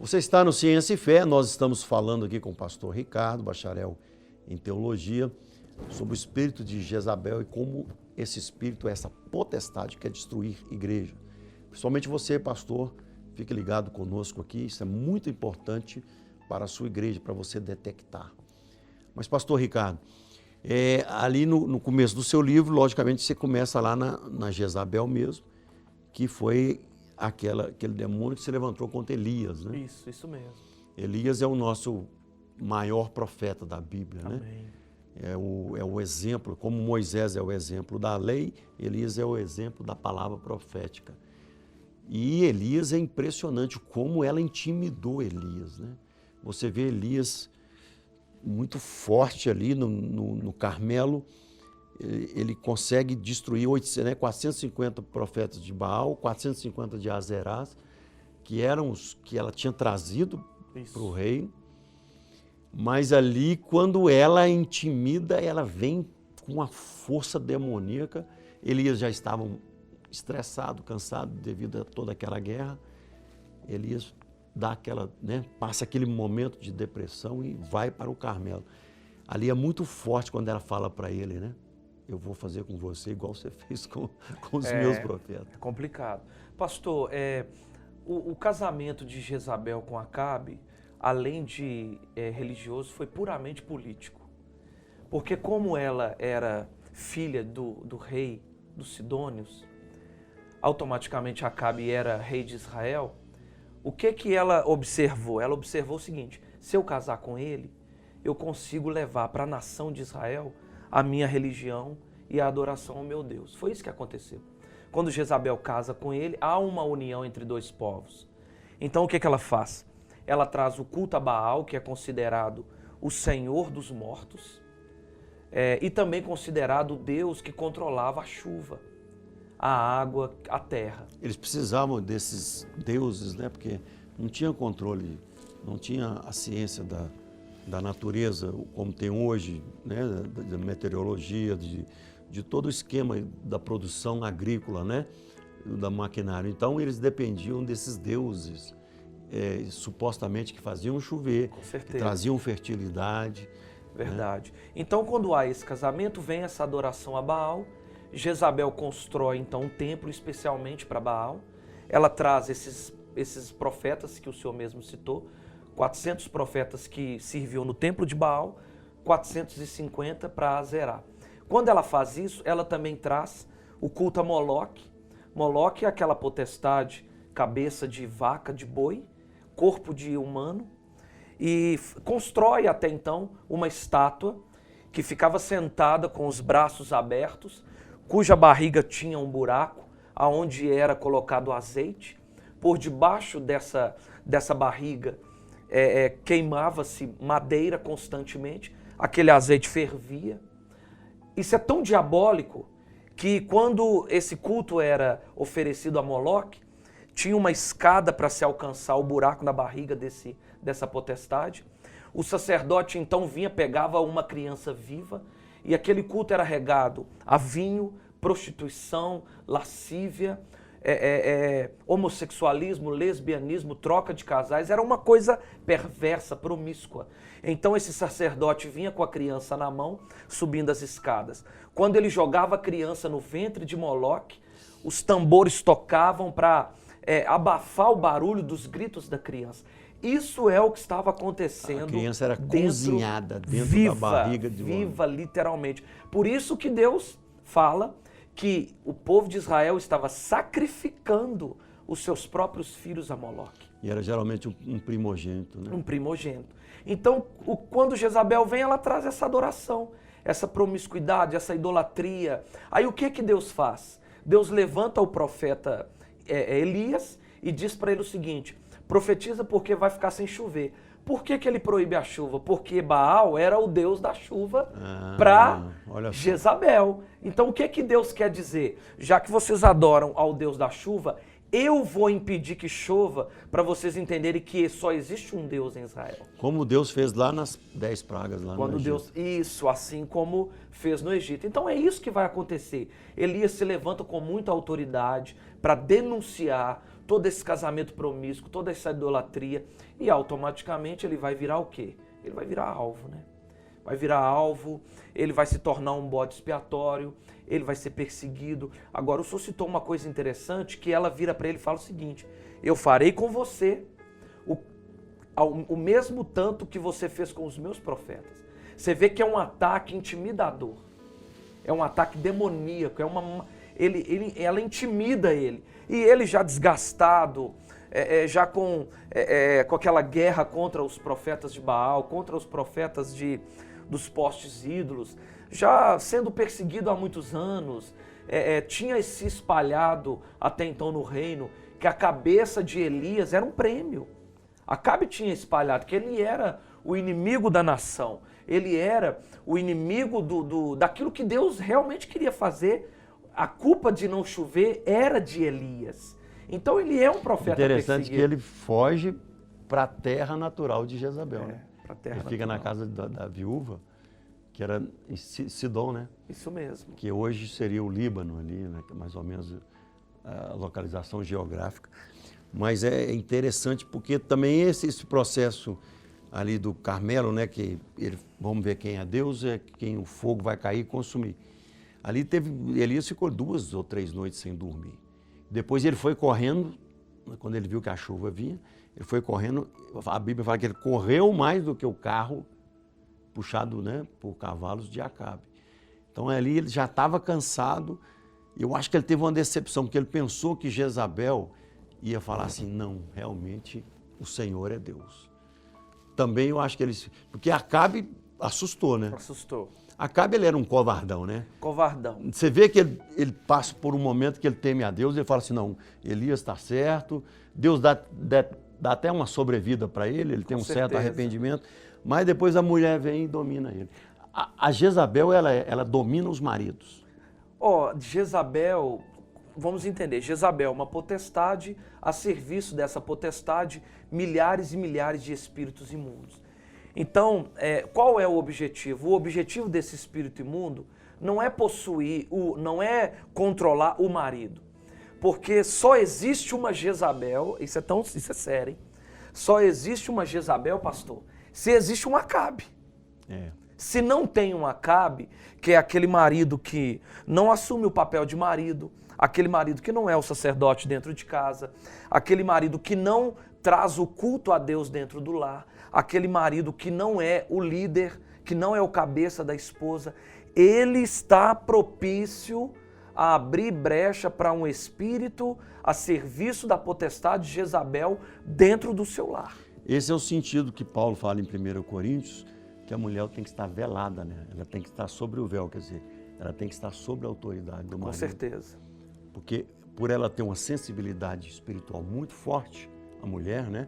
Você está no Ciência e Fé, nós estamos falando aqui com o pastor Ricardo, bacharel em teologia, sobre o espírito de Jezabel e como esse espírito é essa potestade que quer destruir igreja. Principalmente você, pastor, fique ligado conosco aqui, isso é muito importante para a sua igreja, para você detectar. Mas, pastor Ricardo, ali no começo do seu livro, logicamente, você começa lá na Jezabel mesmo, que foi aquele demônio que se levantou contra Elias, né? Isso mesmo. Elias é o nosso maior profeta da Bíblia, Amém. né? É o exemplo, como Moisés é o exemplo da lei, Elias é o exemplo da palavra profética. E Elias é impressionante como ela intimidou Elias, né? Você vê Elias muito forte ali no Carmelo, ele consegue destruir 450 profetas de Baal, 450 de Azerás, que eram os que ela tinha trazido para o reino. Mas ali, quando ela intimida, ela vem com uma força demoníaca. Elias já estava estressado, cansado devido a toda aquela guerra. Elias dá aquela, passa aquele momento de depressão e vai para o Carmelo. Ali é muito forte quando ela fala para ele, né? Eu vou fazer com você igual você fez com os meus profetas. É complicado. Pastor, o casamento de Jezabel com Acabe, além de religioso, foi puramente político. Porque como ela era filha do rei dos Sidônios, automaticamente Acabe era rei de Israel. O que ela observou? Ela observou o seguinte: se eu casar com ele, eu consigo levar para a nação de Israel a minha religião e a adoração ao meu Deus. Foi isso que aconteceu. Quando Jezabel casa com ele, há uma união entre dois povos. Então o que ela faz? Ela traz o culto a Baal, que é considerado o senhor dos mortos, e também considerado o Deus que controlava a chuva, a água, a terra. Eles precisavam desses deuses, né? Porque não tinha controle, não tinha a ciência da natureza, como tem hoje, né? Da meteorologia, de todo o esquema da produção agrícola, né? Da maquinário. Então, eles dependiam desses deuses, supostamente que faziam chover, que traziam fertilidade. Verdade. Né? Então, quando há esse casamento, vem essa adoração a Baal. Jezabel constrói, então, um templo especialmente para Baal. Ela traz esses profetas que o senhor mesmo citou, 400 profetas que serviam no templo de Baal, 450 para Azerá. Quando ela faz isso, ela também traz o culto a Moloque. Moloque é aquela potestade, cabeça de vaca, de boi, corpo de humano, e constrói até então uma estátua que ficava sentada com os braços abertos, cuja barriga tinha um buraco, aonde era colocado azeite. Por debaixo dessa barriga queimava-se madeira constantemente, aquele azeite fervia. Isso é tão diabólico que quando esse culto era oferecido a Moloque, tinha uma escada para se alcançar o buraco na barriga dessa potestade. O sacerdote então vinha, pegava uma criança viva e aquele culto era regado a vinho, prostituição, lascívia, homossexualismo, lesbianismo, troca de casais. Era uma coisa perversa, promíscua. Então esse sacerdote vinha com a criança na mão, subindo as escadas. Quando ele jogava a criança no ventre de Moloque, os tambores tocavam para abafar o barulho dos gritos da criança. Isso é o que estava acontecendo. A criança era cozinhada dentro da barriga de uma... Viva, literalmente. Por isso que Deus fala que o povo de Israel estava sacrificando os seus próprios filhos a Moloque. E era geralmente um primogênito, né? Um primogênito. Então, quando Jezabel vem, ela traz essa adoração, essa promiscuidade, essa idolatria. Aí o que Deus faz? Deus levanta o profeta Elias e diz para ele o seguinte: profetiza porque vai ficar sem chover. Por que ele proíbe a chuva? Porque Baal era o deus da chuva para Jezabel. Então o que Deus quer dizer? Já que vocês adoram ao Deus da chuva, eu vou impedir que chova para vocês entenderem que só existe um Deus em Israel. Como Deus fez lá nas 10 pragas lá no Egito. Isso, assim como fez no Egito. Então é isso que vai acontecer. Elias se levanta com muita autoridade para denunciar todo esse casamento promíscuo, toda essa idolatria, e automaticamente ele vai virar o quê? Ele vai virar alvo, né? Vai virar alvo, ele vai se tornar um bode expiatório, ele vai ser perseguido. Agora, o senhor citou uma coisa interessante, que ela vira para ele e fala o seguinte: eu farei com você o mesmo tanto que você fez com os meus profetas. Você vê que é um ataque intimidador, é um ataque demoníaco, ela intimida ele. E ele já desgastado, já com aquela guerra contra os profetas de Baal, contra os profetas dos postes ídolos, já sendo perseguido há muitos anos, tinha se espalhado até então no reino que a cabeça de Elias era um prêmio. Acabe tinha espalhado que ele era o inimigo da nação, ele era o inimigo daquilo que Deus realmente queria fazer. A culpa de não chover era de Elias. Então ele é um profeta interessante perseguido. que ele foge para a terra natural de Jezabel, né? Terra ele fica na casa da viúva, que era em Sidom, né? Isso mesmo. Que hoje seria o Líbano ali, né? Mais ou menos a localização geográfica. Mas é interessante porque também esse processo ali do Carmelo, né? Que vamos ver quem é Deus, é quem o fogo vai cair e consumir. Ali Elias ficou 2 ou 3 noites sem dormir. Depois ele foi correndo, quando ele viu que a chuva vinha, ele foi correndo, a Bíblia fala que ele correu mais do que o carro puxado, né, por cavalos de Acabe. Então ali ele já estava cansado, e eu acho que ele teve uma decepção, porque ele pensou que Jezabel ia falar assim: não, realmente o Senhor é Deus. Também eu acho que porque Acabe assustou, né? Assustou. Acabe ele era um covardão, né? Covardão. Você vê que ele passa por um momento que ele teme a Deus, ele fala assim: não, Elias está certo, Deus dá até uma sobrevida para ele tem certo arrependimento, mas depois a mulher vem e domina ele. A Jezabel, ela domina os maridos. Jezabel, vamos entender, Jezabel é uma potestade, a serviço dessa potestade, milhares e milhares de espíritos imundos. Então, qual é o objetivo? O objetivo desse espírito imundo não é possuir, não é controlar o marido. Porque só existe uma Jezabel, isso é sério, hein? Só existe uma Jezabel, pastor, se existe um Acabe. Se não tem um Acabe, que é aquele marido que não assume o papel de marido, aquele marido que não é o sacerdote dentro de casa, aquele marido que não traz o culto a Deus dentro do lar, aquele marido que não é o líder, que não é o cabeça da esposa, ele está propício a abrir brecha para um espírito a serviço da potestade de Jezabel dentro do seu lar. Esse é o sentido que Paulo fala em 1 Coríntios, que a mulher tem que estar velada, né? Ela tem que estar sobre o véu, quer dizer, ela tem que estar sobre a autoridade do marido. Com certeza. Porque por ela ter uma sensibilidade espiritual muito forte, a mulher, né?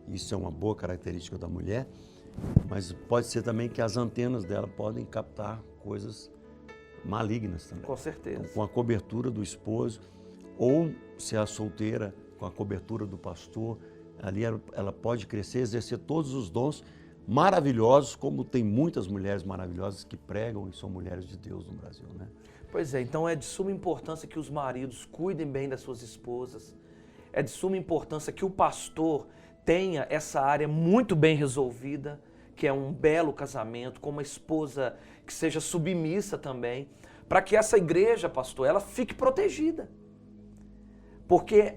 Isso é uma boa característica da mulher, mas pode ser também que as antenas dela podem captar coisas malignas também. Com certeza. Então, com a cobertura do esposo, ou se é solteira, com a cobertura do pastor, ali ela pode crescer, exercer todos os dons maravilhosos, como tem muitas mulheres maravilhosas que pregam e são mulheres de Deus no Brasil, né? Pois é, então é de suma importância que os maridos cuidem bem das suas esposas, é de suma importância que o pastor tenha essa área muito bem resolvida, que é um belo casamento, com uma esposa que seja submissa também, para que essa igreja, pastor, ela fique protegida. Porque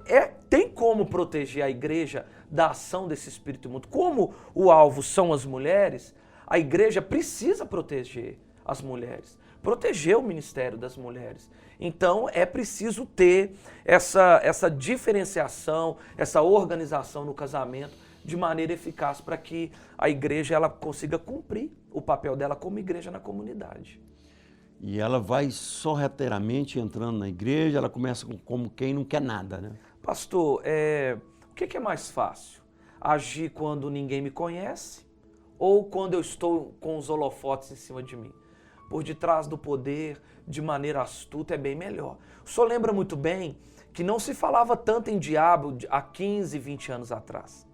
tem como proteger a igreja da ação desse espírito imundo. Como o alvo são as mulheres, a igreja precisa proteger as mulheres, proteger o ministério das mulheres. Então é preciso ter essa diferenciação, essa organização no casamento de maneira eficaz para que a igreja ela consiga cumprir o papel dela como igreja na comunidade. E ela vai sorrateiramente entrando na igreja, ela começa como quem não quer nada, né? Pastor, o que é mais fácil? Agir quando ninguém me conhece ou quando eu estou com os holofotes em cima de mim? Por detrás do poder, de maneira astuta, é bem melhor. O senhor lembra muito bem que não se falava tanto em diabo há 15, 20 anos atrás,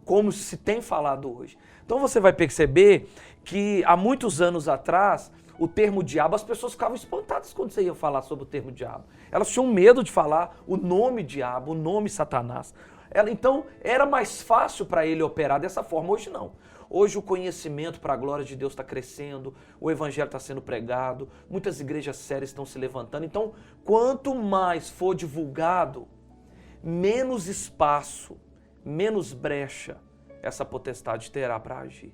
como se tem falado hoje. Então você vai perceber que há muitos anos atrás, o termo diabo, as pessoas ficavam espantadas quando você ia falar sobre o termo diabo. Elas tinham medo de falar o nome diabo, o nome Satanás. Então, era mais fácil para ele operar dessa forma. Hoje não. Hoje o conhecimento para a glória de Deus está crescendo, o evangelho está sendo pregado, muitas igrejas sérias estão se levantando. Então, quanto mais for divulgado, menos espaço, menos brecha essa potestade terá para agir.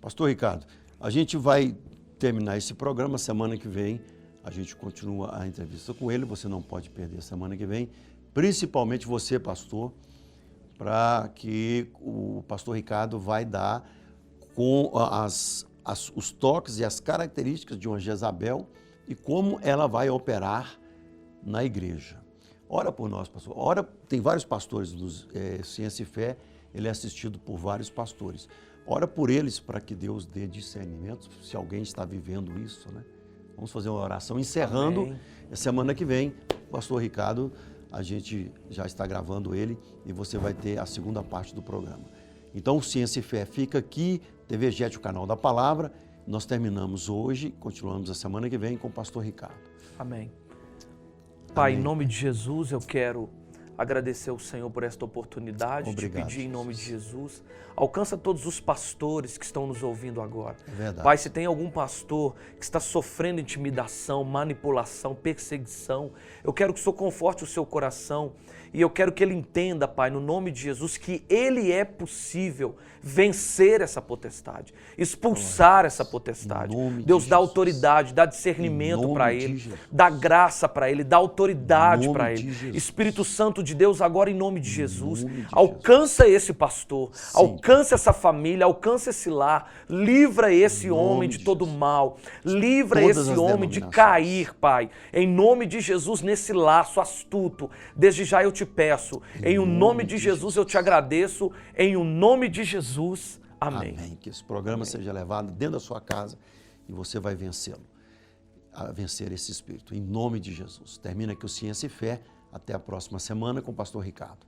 Pastor Ricardo, a gente vai terminar esse programa semana que vem. A gente continua a entrevista com ele, você não pode perder semana que vem. Principalmente você, pastor, para que o pastor Ricardo vai dar com os toques e as características de uma Jezabel e como ela vai operar na igreja. Ora por nós, pastor. Ora, tem vários pastores do Ciência e Fé, ele é assistido por vários pastores. Ora por eles para que Deus dê discernimento, se alguém está vivendo isso, né? Vamos fazer uma oração encerrando. Amém. Semana que vem, pastor Ricardo, a gente já está gravando ele e você vai ter a segunda parte do programa. Então, o Ciência e Fé fica aqui, TV Jet, o canal da palavra. Nós terminamos hoje, continuamos a semana que vem com o pastor Ricardo. Amém. Pai, Amém. em nome de Jesus, eu quero agradecer ao Senhor por esta oportunidade, Obrigado, te pedir em nome de Jesus. Jesus, alcança todos os pastores que estão nos ouvindo agora. É verdade. Pai, se tem algum pastor que está sofrendo intimidação, manipulação, perseguição, eu quero que o Senhor conforte o seu coração e eu quero que ele entenda, Pai, no nome de Jesus, que ele é possível vencer essa potestade, expulsar essa potestade. Deus dá autoridade, dá discernimento para ele, dá graça para ele, dá autoridade para ele. Espírito Santo de Deus, agora em nome de Jesus, alcança esse pastor, alcança essa família, alcança esse lar, livra esse homem de todo mal, livra esse homem de cair, Pai, em nome de Jesus, nesse laço astuto. Desde já eu te peço, em o nome de Jesus eu te agradeço, em o nome de Jesus, amém. Amém. Que esse programa seja levado dentro da sua casa e você vai vencê-lo, a vencer esse espírito, em nome de Jesus. Termina aqui o Ciência e Fé. Até a próxima semana com o pastor Ricardo.